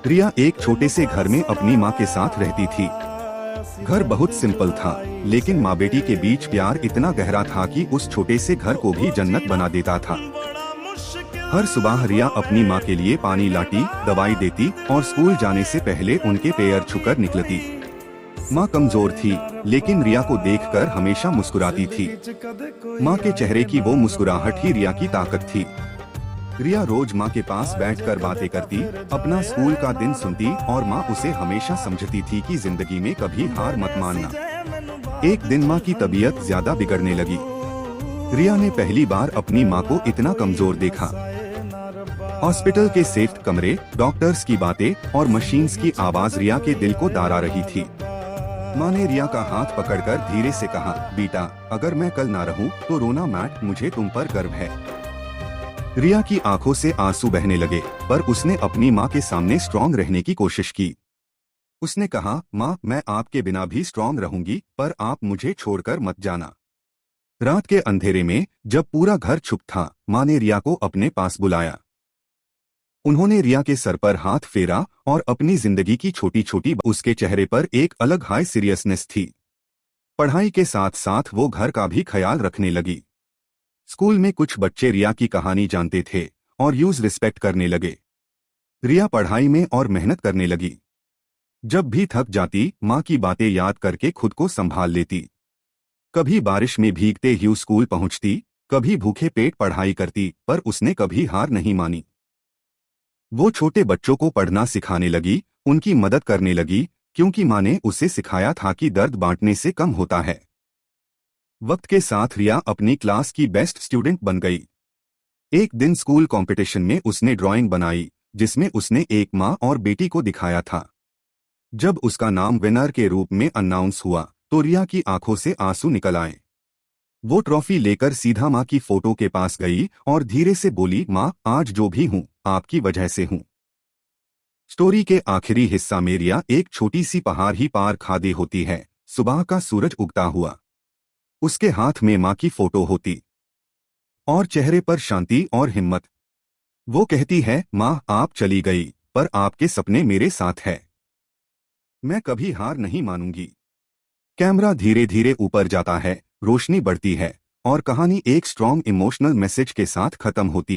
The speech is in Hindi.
रिया एक छोटे से घर में अपनी माँ के साथ रहती थी। घर बहुत सिंपल था, लेकिन माँ बेटी के बीच प्यार इतना गहरा था कि उस छोटे से घर को भी जन्नत बना देता था। हर सुबह रिया अपनी माँ के लिए पानी लाती, दवाई देती और स्कूल जाने से पहले उनके पैर छूकर निकलती। माँ कमजोर थी, लेकिन रिया को देखकर हमेशा मुस्कुराती थी। माँ के चेहरे की वो मुस्कुराहट ही रिया की ताकत थी। रिया रोज माँ के पास बैठकर बातें करती, अपना स्कूल का दिन सुनती और माँ उसे हमेशा समझती थी कि जिंदगी में कभी हार मत मानना। एक दिन माँ की तबीयत ज्यादा बिगड़ने लगी। रिया ने पहली बार अपनी माँ को इतना कमजोर देखा। हॉस्पिटल के सेफ्ट कमरे, डॉक्टर्स की बातें और मशीन्स की आवाज रिया के दिल को दहला रही थी। माँ ने रिया का हाथ पकड़कर धीरे से कहा, बेटा, अगर मैं कल ना रहूं तो रोना मत, मुझे तुम पर गर्व है। रिया की आंखों से आंसू बहने लगे, पर उसने अपनी माँ के सामने स्ट्रॉन्ग रहने की कोशिश की। उसने कहा, माँ, मैं आपके बिना भी स्ट्रॉन्ग रहूंगी, पर आप मुझे छोड़कर मत जाना। रात के अंधेरे में जब पूरा घर चुप था, माँ ने रिया को अपने पास बुलाया। उन्होंने रिया के सर पर हाथ फेरा और अपनी जिंदगी की छोटी छोटी उसके चेहरे पर एक अलग हाई सीरियसनेस थी। पढ़ाई के साथ साथ वो घर का भी ख्याल रखने लगी। स्कूल में कुछ बच्चे रिया की कहानी जानते थे और यूज रिस्पेक्ट करने लगे। रिया पढ़ाई में और मेहनत करने लगी। जब भी थक जाती, माँ की बातें याद करके खुद को संभाल लेती। कभी बारिश में भीगते हुए स्कूल पहुंचती, कभी भूखे पेट पढ़ाई करती, पर उसने कभी हार नहीं मानी। वो छोटे बच्चों को पढ़ना सिखाने लगी, उनकी मदद करने लगी, क्योंकि माँ ने उसे सिखाया था कि दर्द बांटने से कम होता है। वक्त के साथ रिया अपनी क्लास की बेस्ट स्टूडेंट बन गई। एक दिन स्कूल कंपटीशन में उसने ड्राइंग बनाई, जिसमें उसने एक माँ और बेटी को दिखाया था। जब उसका नाम विनर के रूप में अनाउंस हुआ, तो रिया की आंखों से आंसू निकल आए। वो ट्रॉफी लेकर सीधा माँ की फोटो के पास गई और धीरे से बोली, माँ, आज जो भी हूँ, आपकी वजह से हूँ। स्टोरी के आखिरी हिस्सा में रिया एक छोटी सी पहाड़ ही पार खादी होती है। सुबह का सूरज उगता हुआ उसके हाथ में माँ की फोटो होती और चेहरे पर शांति और हिम्मत। वो कहती है, माँ, आप चली गई, पर आपके सपने मेरे साथ है। मैं कभी हार नहीं मानूंगी। कैमरा धीरे धीरे ऊपर जाता है, रोशनी बढ़ती है और कहानी एक स्ट्रॉन्ग इमोशनल मैसेज के साथ खत्म होती।